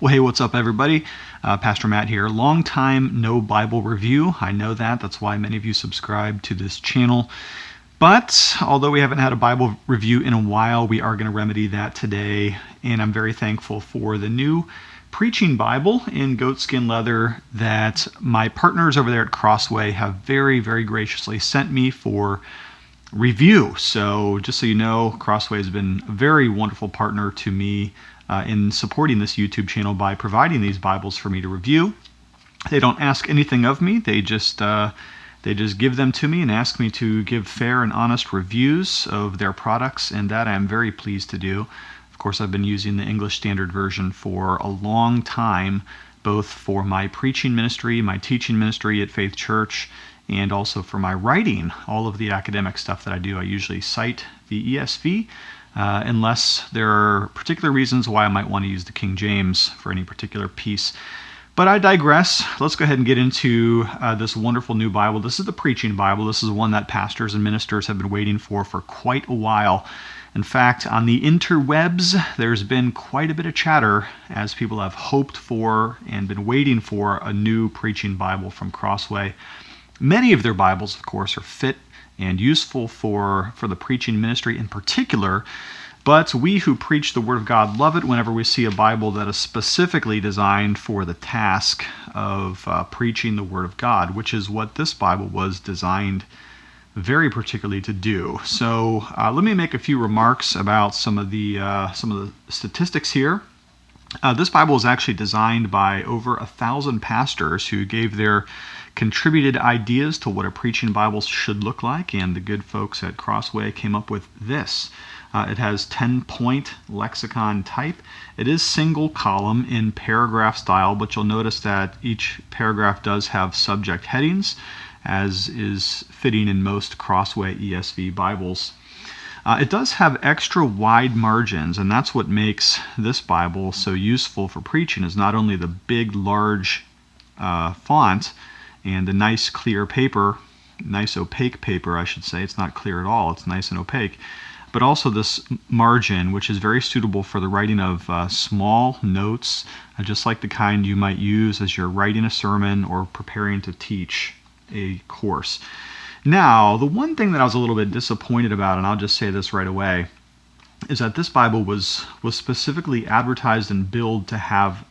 Well, hey, what's up, everybody? Pastor Matt here. Long time no Bible review. I know that. That's why many of you subscribe to this channel. But although we haven't had a Bible review in a while, we are going to remedy that today. And I'm very thankful for the new preaching Bible in goatskin leather that my partners over there at Crossway have very, very graciously sent me for review. So just so you know, Crossway has been a very wonderful partner to me in supporting this YouTube channel by providing these Bibles for me to review. They don't ask anything of me. They just give them to me and ask me to give fair and honest reviews of their products, and that I am very pleased to do. Of course, I've been using the English Standard Version for a long time, both for my preaching ministry, my teaching ministry at Faith Church, and also for my writing. All of the academic stuff that I do, I usually cite the ESV, unless there are particular reasons why I might want to use the King James for any particular piece. But I digress. Let's go ahead and get into this wonderful new Bible. This is the preaching Bible. This is one that pastors and ministers have been waiting for quite a while. In fact, on the interwebs, there's been quite a bit of chatter as people have hoped for and been waiting for a new preaching Bible from Crossway. Many of their Bibles, of course, are fit and useful for the preaching ministry in particular, but we who preach the Word of God love it whenever we see a Bible that is specifically designed for the task of preaching the Word of God, which is what this Bible was designed very particularly to do. So let me make a few remarks about some of the statistics here. This Bible is actually designed by over 1,000 pastors who gave their contributed ideas to what a preaching Bible should look like, and the good folks at Crossway came up with this. It has 10-point lexicon type. It is single column in paragraph style, but you'll notice that each paragraph does have subject headings, as is fitting in most Crossway ESV Bibles. It does have extra wide margins, and that's what makes this Bible so useful for preaching, is not only the big, large font and the nice clear paper, nice opaque paper, I should say. It's not clear at all. It's nice and opaque. But also this margin, which is very suitable for the writing of small notes, just like the kind you might use as you're writing a sermon or preparing to teach a course. Now, the one thing that I was a little bit disappointed about, and I'll just say this right away, is that this Bible was specifically advertised and billed to have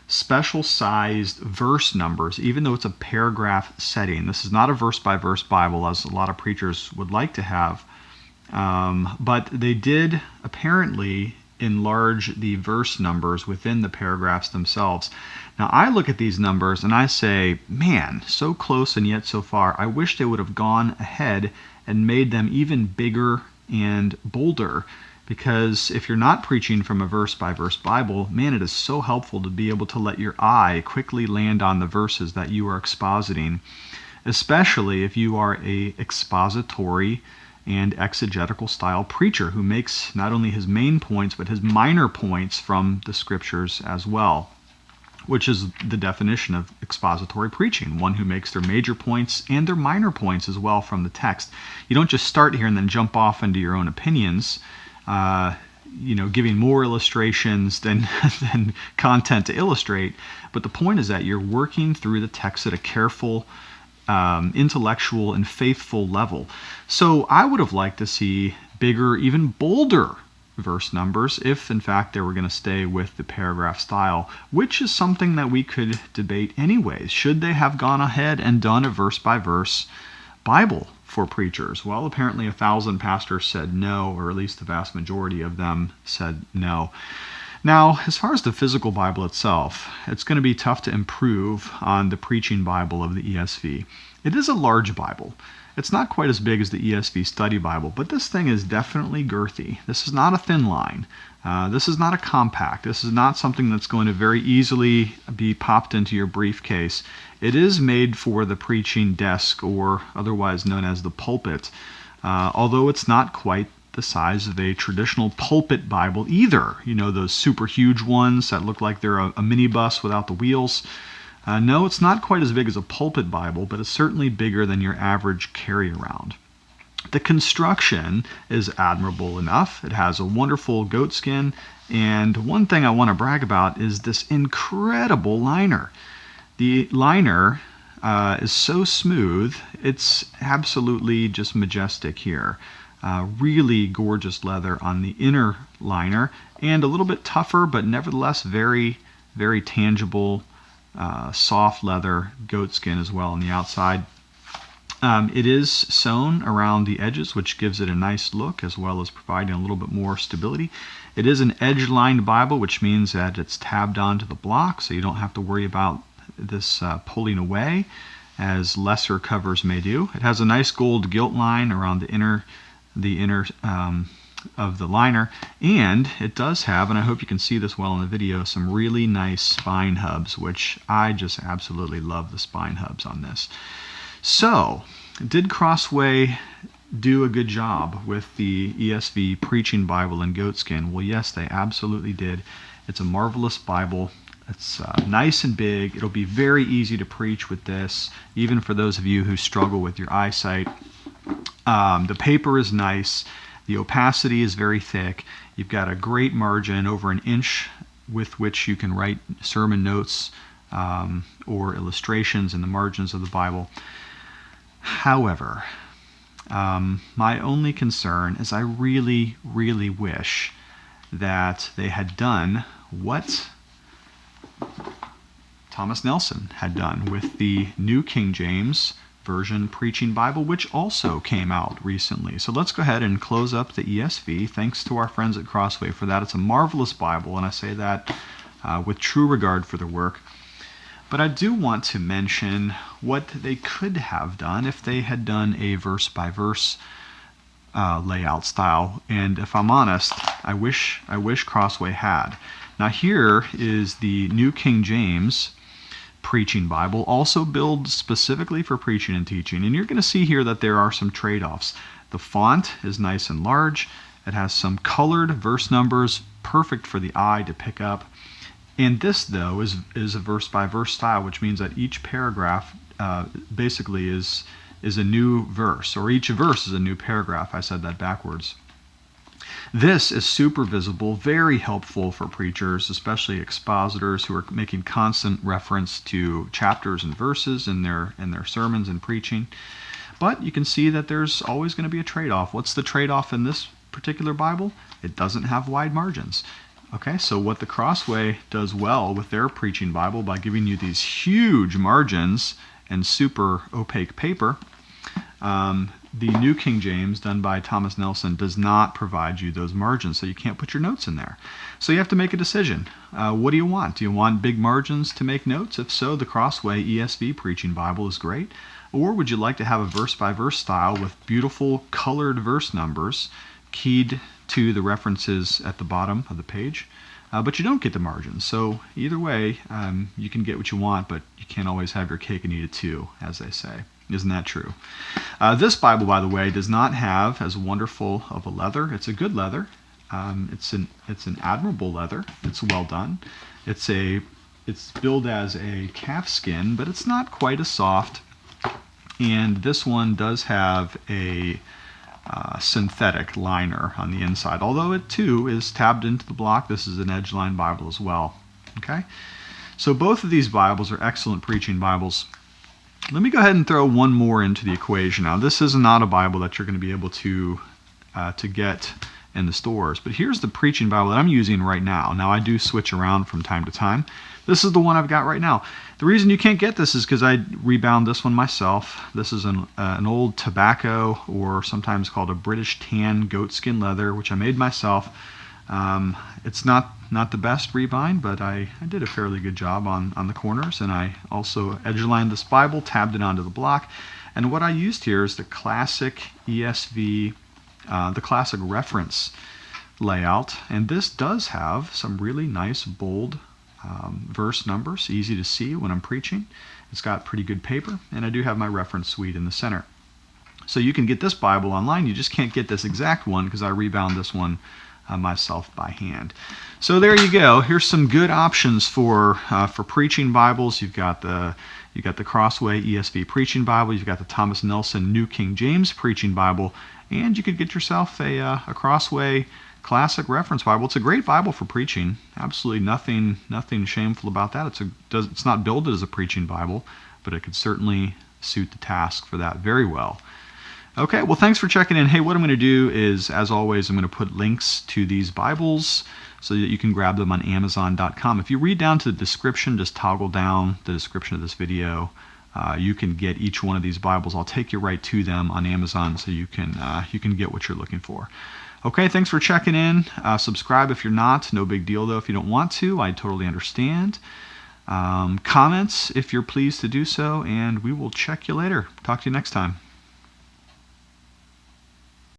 special sized verse numbers, even though it's a paragraph setting. This is not a verse-by-verse Bible, as a lot of preachers would like to have. But they did apparently enlarge the verse numbers within the paragraphs themselves. Now, I look at these numbers and I say, man, so close and yet so far. I wish they would have gone ahead and made them even bigger and bolder, because if you're not preaching from a verse-by-verse Bible, man, it is so helpful to be able to let your eye quickly land on the verses that you are expositing, especially if you are a expository and exegetical style preacher who makes not only his main points but his minor points from the scriptures as well, which is the definition of expository preaching, one who makes their major points and their minor points as well from the text. You don't just start here and then jump off into your own opinions, giving more illustrations than content to illustrate, but the point is that you're working through the text at a careful, intellectual and faithful level. So I would have liked to see bigger, even bolder verse numbers if in fact they were going to stay with the paragraph style, which is something that we could debate anyways. Should they have gone ahead and done a verse-by-verse Bible for preachers? Well, apparently 1,000 pastors said no, or at least the vast majority of them said no. Now, as far as the physical Bible itself, it's going to be tough to improve on the preaching Bible of the ESV. It is a large Bible. It's not quite as big as the ESV Study Bible, but this thing is definitely girthy. This is not a thin line. This is not a compact. This is not something that's going to very easily be popped into your briefcase. It is made for the preaching desk, or otherwise known as the pulpit, although it's not quite the size of a traditional pulpit Bible either. You know, those super huge ones that look like they're a minibus without the wheels. No, it's not quite as big as a pulpit Bible, but it's certainly bigger than your average carry-around. The construction is admirable enough. It has a wonderful goatskin And one thing I want to brag about is this incredible liner. The liner is so smooth, it's absolutely just majestic here. Really gorgeous leather on the inner liner, and a little bit tougher, but nevertheless very, very tangible, soft leather goatskin as well on the outside. It is sewn around the edges, which gives it a nice look, as well as providing a little bit more stability. It is an edge-lined Bible, which means that it's tabbed onto the block, so you don't have to worry about this pulling away, as lesser covers may do. It has a nice gold gilt line around the inner of the liner, and it does have, and I hope you can see this well in the video, some really nice spine hubs, which I just absolutely love the spine hubs on this. So, did Crossway do a good job with the ESV Preaching Bible in goatskin? Well, yes, they absolutely did. It's a marvelous Bible. It's nice and big. It'll be very easy to preach with this, even for those of you who struggle with your eyesight. The paper is nice. The opacity is very thick. You've got a great margin, over an inch, with which you can write sermon notes or illustrations in the margins of the Bible. However, my only concern is I really, really wish that they had done what Thomas Nelson had done with the New King James Version Preaching Bible, which also came out recently. So let's go ahead and close up the ESV. Thanks to our friends at Crossway for that. It's a marvelous Bible, and I say that with true regard for their work. But I do want to mention what they could have done if they had done a verse-by-verse layout style. And if I'm honest, I wish Crossway had. Now here is the New King James Preaching Bible, also built specifically for preaching and teaching. And you're going to see here that there are some trade-offs. The font is nice and large. It has some colored verse numbers, perfect for the eye to pick up. And this, though, is a verse-by-verse style, which means that each paragraph basically is a new verse, or each verse is a new paragraph. I said that backwards. This is super visible, very helpful for preachers, especially expositors who are making constant reference to chapters and verses in their sermons and preaching. But you can see that there's always going to be a trade-off. What's the trade-off in this particular Bible? It doesn't have wide margins. Okay, so what the Crossway does well with their Preaching Bible, by giving you these huge margins and super opaque paper, the New King James, done by Thomas Nelson, does not provide you those margins, so you can't put your notes in there. So you have to make a decision. What do you want? Do you want big margins to make notes? If so, the Crossway ESV Preaching Bible is great. Or would you like to have a verse-by-verse style with beautiful colored verse numbers keyed to the references at the bottom of the page, but you don't get the margins? So either way, you can get what you want, but you can't always have your cake and eat it too, as they say. Isn't that true? This Bible, by the way, does not have as wonderful of a leather. It's a good leather. It's an admirable leather. It's well done. It's billed as a calf skin, but it's not quite as soft. And this one does have a synthetic liner on the inside, although it too is tabbed into the block. This is an edge-line Bible as well. Okay, so both of these Bibles are excellent preaching Bibles. Let me go ahead and throw one more into the equation. Now, this is not a Bible that you're going to be able to get in the stores, but here's the preaching Bible that I'm using right now. Now, I do switch around from time to time. This is the one I've got right now. The reason you can't get this is because I rebound this one myself. This is an old tobacco, or sometimes called a British tan goatskin leather, which I made myself. It's not the best rebind, but I did a fairly good job on the corners, and I also edge-lined this Bible, tabbed it onto the block. And what I used here is the classic ESV, the classic reference layout, and this does have some really nice bold verse numbers, easy to see when I'm preaching. It's got pretty good paper, and I do have my reference suite in the center. So you can get this Bible online. You just can't get this exact one because I rebound this one myself by hand. So there you go. Here's some good options for preaching Bibles. You've got the Crossway ESV Preaching Bible. You've got the Thomas Nelson New King James Preaching Bible, and you could get yourself a Crossway classic reference Bible. It's a great Bible for preaching. Absolutely nothing shameful about that. It's not billed as a preaching Bible, but it could certainly suit the task for that very well. Okay, well, thanks for checking in. Hey, what I'm going to do is, as always, I'm going to put links to these Bibles so that you can grab them on Amazon.com. If you read down to the description, just toggle down the description of this video. You can get each one of these Bibles. I'll take you right to them on Amazon so you can get what you're looking for. Okay, thanks for checking in. Subscribe if you're not. No big deal, though, if you don't want to. I totally understand. Comments if you're pleased to do so, and we will check you later. Talk to you next time.